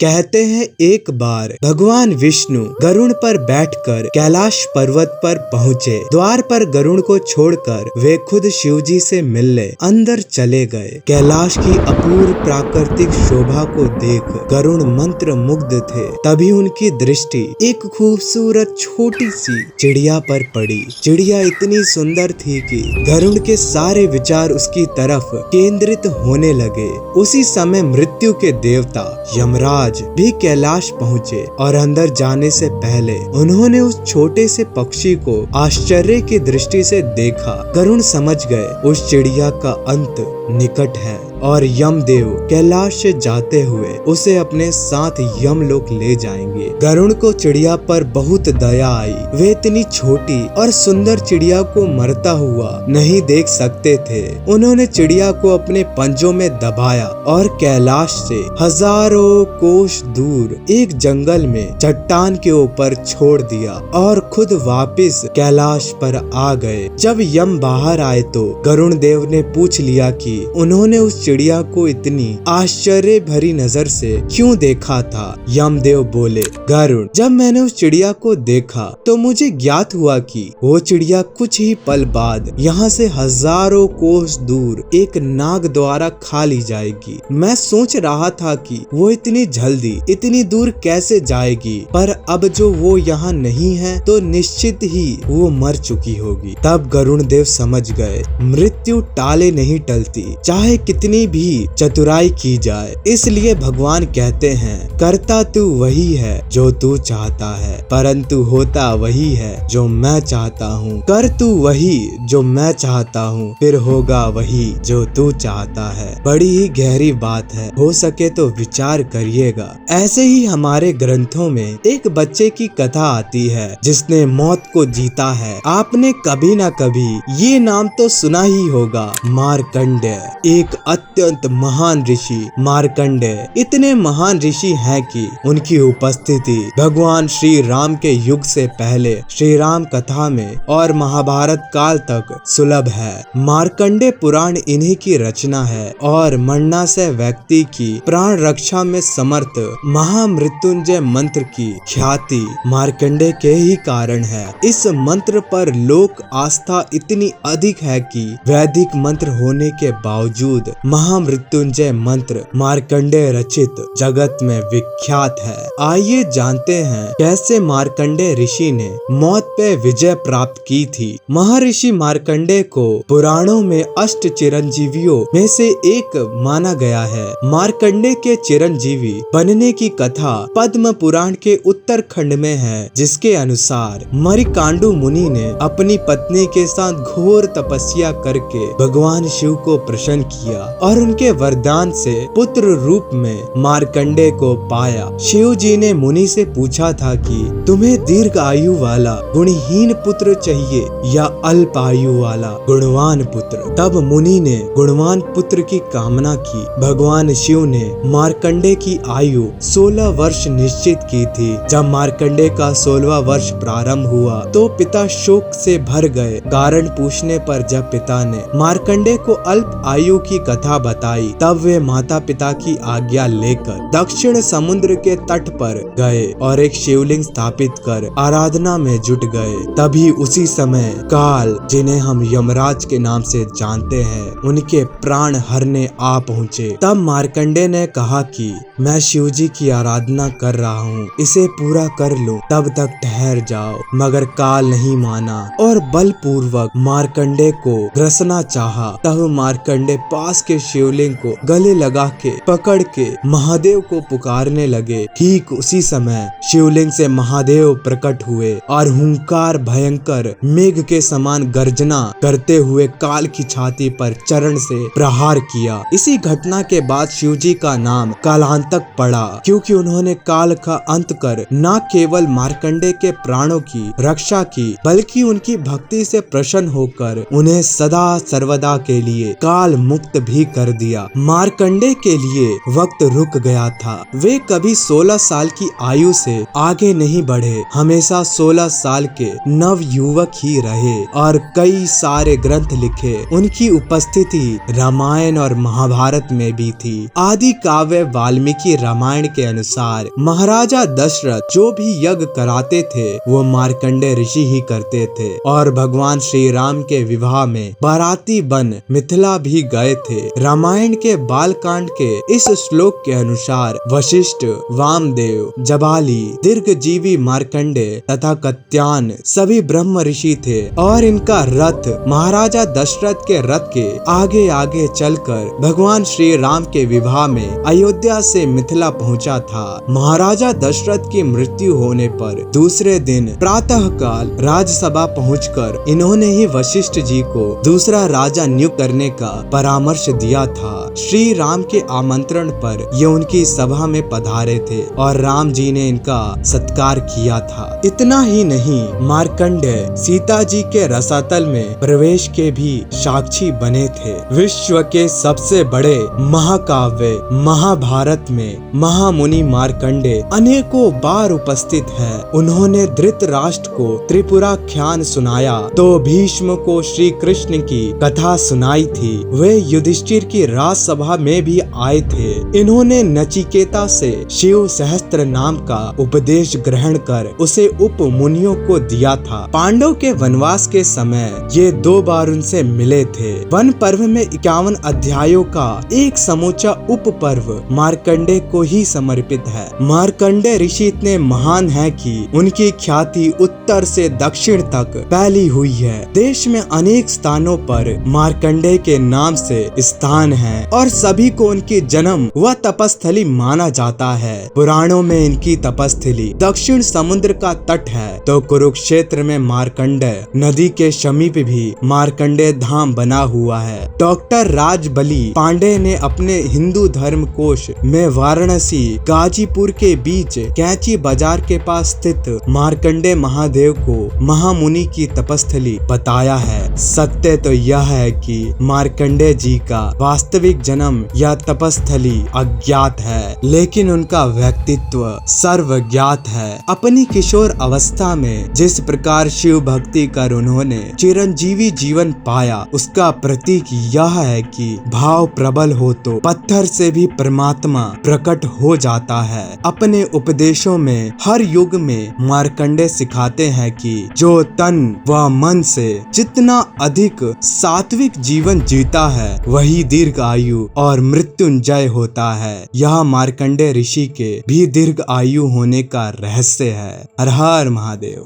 कहते हैं एक बार भगवान विष्णु गरुड़ पर बैठकर कैलाश पर्वत पर पहुँचे। द्वार पर गरुड़ को छोड़कर वे खुद शिव जी से मिलने अंदर चले गए। कैलाश की अपूर्व प्राकृतिक शोभा को देख गरुड़ मंत्र मुग्ध थे। तभी उनकी दृष्टि एक खूबसूरत छोटी सी चिड़िया पर पड़ी। चिड़िया इतनी सुंदर थी कि गरुड़ के सारे विचार उसकी तरफ केंद्रित होने लगे। उसी समय मृत्यु के देवता यमराज भी कैलाश पहुँचे और अंदर जाने से पहले उन्होंने उस छोटे से पक्षी को आश्चर्य की दृष्टि से देखा। गरुड़ समझ गए उस चिड़िया का अंत निकट है और यमदेव कैलाश से जाते हुए उसे अपने साथ यमलोक ले जाएंगे। गरुड़ को चिड़िया पर बहुत दया आई। वे इतनी छोटी और सुंदर चिड़िया को मरता हुआ नहीं देख सकते थे। उन्होंने चिड़िया को अपने पंजों में दबाया और कैलाश से हजारों कोस दूर एक जंगल में चट्टान के ऊपर छोड़ दिया और खुद वापस कैलाश पर आ गए। जब यम बाहर आए तो गरुड़ देव ने पूछ लिया कि उन्होंने उस चिड़िया को इतनी आश्चर्य भरी नजर से क्यों देखा था। यमदेव बोले, गरुड़, जब मैंने उस चिड़िया को देखा तो मुझे ज्ञात हुआ कि वो चिड़िया कुछ ही पल बाद यहाँ से हजारों कोस दूर एक नाग द्वारा खा ली जाएगी। मैं सोच रहा था कि वो इतनी जल्दी इतनी दूर कैसे जाएगी, पर अब जो वो यहाँ नहीं है तो निश्चित ही वो मर चुकी होगी। तब गरुड़ देव समझ गए मृत्यु टाले नहीं टलती, चाहे कितनी भी चतुराई की जाए। इसलिए भगवान कहते हैं, करता तू वही है जो तू चाहता है, परंतु होता वही है जो मैं चाहता हूँ। कर तू वही जो मैं चाहता हूँ, फिर होगा वही जो तू चाहता है। बड़ी ही गहरी बात है, हो सके तो विचार करिएगा। ऐसे ही हमारे ग्रंथों में एक बच्चे की कथा आती है जिसने मौत को जीता है। आपने कभी ना कभी ये नाम तो सुना ही होगा, मार्कंडेय। एक अत्यंत महान ऋषि मार्कंडेय इतने महान ऋषि हैं कि उनकी उपस्थिति भगवान श्री राम के युग से पहले श्री राम कथा में और महाभारत काल तक सुलभ है। मार्कंडेय पुराण इन्हीं की रचना है और मरना से व्यक्ति की प्राण रक्षा में समर्थ महामृत्युंजय मंत्र की ख्याति मार्कंडेय के ही कारण है। इस मंत्र पर लोक आस्था इतनी अधिक है कि वैदिक मंत्र होने के बावजूद महामृत्युंजय मंत्र मार्कंडेय रचित जगत में विख्यात है। आइए जानते हैं कैसे मार्कंडेय ऋषि ने मौत पे विजय प्राप्त की थी। महर्षि मार्कंडेय को पुराणों में अष्ट चिरंजीवियों में से एक माना गया है। मार्कंडेय के चिरंजीवी बनने की कथा पद्म पुराण के उत्तरखंड में है, जिसके अनुसार मरिकांडू मुनि ने अपनी पत्नी के साथ घोर तपस्या करके भगवान शिव को प्रसन्न किया और उनके वरदान से पुत्र रूप में मार्कंडेय को पाया। शिव जी ने मुनि से पूछा था कि तुम्हें दीर्घ आयु वाला गुणहीन पुत्र चाहिए या अल्प आयु वाला गुणवान पुत्र। तब मुनि ने गुणवान पुत्र की कामना की। भगवान शिव ने मार्कंडेय की आयु 16 वर्ष निश्चित की थी। जब मार्कंडेय का 16वां वर्ष प्रारंभ हुआ तो पिता शोक से भर गए। कारण पूछने पर जब पिता ने मार्कंडेय को अल्प आयु की कथा बताई, तब वे माता पिता की आज्ञा लेकर दक्षिण समुद्र के तट पर गए और एक शिवलिंग स्थापित कर आराधना में जुट गए। तभी उसी समय काल, जिन्हें हम यमराज के नाम से जानते हैं, उनके प्राण हरने आ पहुँचे। तब मार्कंडेय ने कहा कि मैं शिव जी की आराधना कर रहा हूँ, इसे पूरा कर लो, तब तक ठहर जाओ। मगर काल नहीं माना और बलपूर्वक मार्कंडेय को ग्रसना चाहा। तब मार्कंडेय पास के शिवलिंग को गले लगा के पकड़ के महादेव को पुकारने लगे। ठीक उसी समय शिवलिंग से महादेव प्रकट हुए और हुंकार भयंकर मेघ के समान गर्जना करते हुए काल की छाती पर चरण से प्रहार किया। इसी घटना के बाद शिव जी का नाम कालांतक पड़ा, क्योंकि उन्होंने काल का अंत कर न केवल मार्कंडेय के प्राणों की रक्षा की, बल्कि उनकी भक्ति से प्रसन्न होकर उन्हें सदा सर्वदा के लिए काल मुक्त भी कर कर दिया। मार्कंडे के लिए वक्त रुक गया था। वे कभी 16 साल की आयु से आगे नहीं बढ़े, हमेशा 16 साल के नव युवक ही रहे और कई सारे ग्रंथ लिखे। उनकी उपस्थिति रामायण और महाभारत में भी थी। आदि काव्य वाल्मीकि रामायण के अनुसार महाराजा दशरथ जो भी यज्ञ कराते थे वो मार्कंडे ऋषि ही करते थे और भगवान श्री राम के विवाह में बाराती बन मिथिला भी गए थे। रामायण के बालकांड के इस श्लोक के अनुसार वशिष्ठ, वामदेव, जबाली, दीर्घजीवी मार्कंडे तथा कत्यान सभी ब्रह्म ऋषि थे और इनका रथ महाराजा दशरथ के रथ के आगे आगे चलकर भगवान श्री राम के विवाह में अयोध्या से मिथिला पहुंचा था। महाराजा दशरथ की मृत्यु होने पर दूसरे दिन प्रातः काल राजसभा पहुंचकर इन्होंने ही वशिष्ठ जी को दूसरा राजा नियुक्त करने का परामर्श दिया था। श्री राम के आमंत्रण पर ये उनकी सभा में पधारे थे और राम जी ने इनका सत्कार किया था। इतना ही नहीं, मार्कंडे सीता जी के रसातल में प्रवेश के भी साक्षी बने थे। विश्व के सबसे बड़े महाकाव्य महाभारत में महामुनि मार्कंडे अनेकों बार उपस्थित है। उन्होंने धृतराष्ट्र को त्रिपुराख्यान सुनाया तो भीष्म को श्री कृष्ण की कथा सुनाई थी। वे युधिष्ठिर की राजसभा में भी आए थे। इन्होंने नचिकेता से शिव सहस्त्र नाम का उपदेश ग्रहण कर उसे उप मुनियों को दिया था। पांडव के वनवास के समय ये 2 बार उनसे मिले थे। वन पर्व में 51 अध्यायों का एक समूचा उप पर्व मार्कंडे को ही समर्पित है। मार्कंडे ऋषि इतने महान है कि उनकी ख्याति उत्तर से दक्षिण तक फैली हुई है। देश में अनेक स्थानों पर मार्कंडे के नाम से स्थान है और सभी को उनकी जन्म व तपस्थली माना जाता है। पुराणों में इनकी तपस्थली दक्षिण समुद्र का तट है तो कुरुक्षेत्र में मार्कंडे नदी के समीप भी मार्कंडे धाम बना हुआ है। डॉक्टर राजबली पांडे ने अपने हिंदू धर्म कोश में वाराणसी गाजीपुर के बीच कैंची बाजार के पास स्थित मार्कंडे महादेव को महामुनि की तपस्थली बताया है। सत्य तो यह है कि मार्कंडे जी का वास्तविक जन्म या तपस्थली अज्ञात है, लेकिन उनका व्यक्तित्व सर्वज्ञात है। अपनी किशोर अवस्था में जिस प्रकार शिव भक्ति कर उन्होंने चिरंजीवी जीवन पाया, उसका प्रतीक यह है कि भाव प्रबल हो तो पत्थर से भी परमात्मा प्रकट हो जाता है। अपने उपदेशों में हर युग में मार्कंडे सिखाते हैं कि जो तन व मन से जितना अधिक सात्विक जीवन जीता है वही दीर्घ आयु और मृत्युंजय होता है। यह मार्कंडे ऋषि के भी दीर्घ आयु होने का रहस्य है। हर हर महादेव।